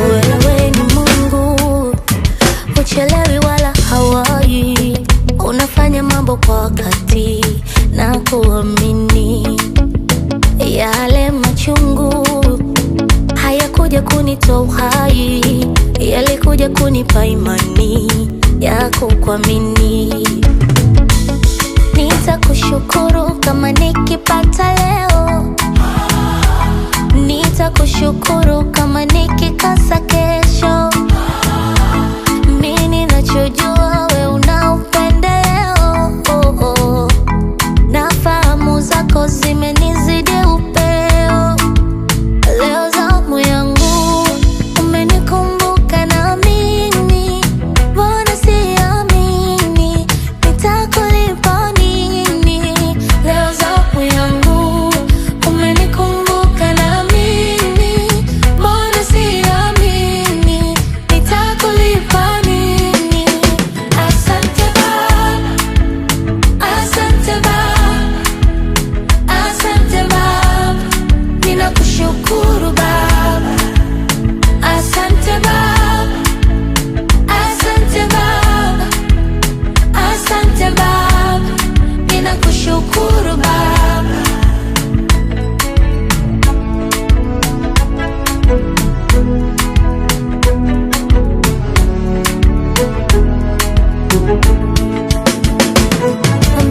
Wewe ni Mungu, huchelewi wala hawai, unafanya mambo kwa wakati na kuamini. Yale machungu hayakuja kunitoa uhai, yalikuja kunipa imani ya kukuamini. Nitakushukuru kama nikipata leo, nitakushukuru kama nikikosa kesho. Mimi ninachojua we una upendeleo, na fahamu zako zimenizidi upeo. Leo zamu yangu umenikumbuka na mimi, mbona siamini nitakulipa nini? Leo zamu yangu umenikumbuka na mimi, mbona siamini nitakulipa nini? Asante Baba, asante Baba, asante Baba, ninakushukuru Baba. Asante Baba, asante Baba, asante Baba, ninakushukuru Baba.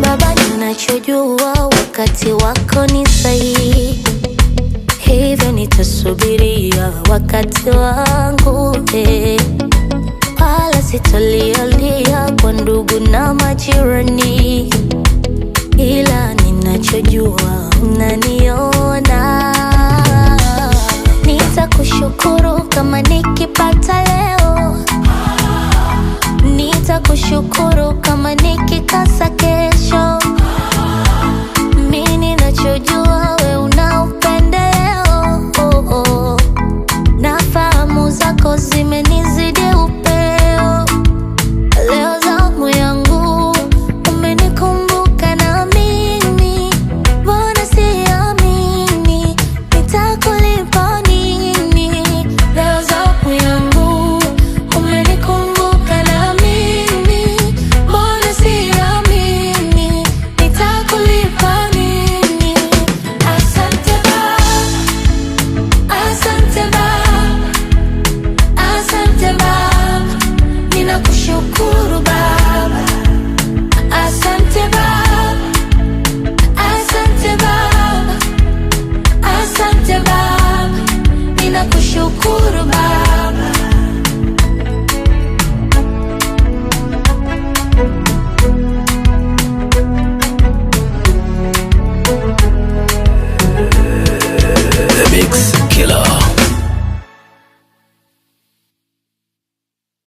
Baba, ninachojua wakati wako ni sahihi, hivyo nitasubiria wakati wangu, wala sitalialia kwa ndugu na majirani, ila ninachojua unani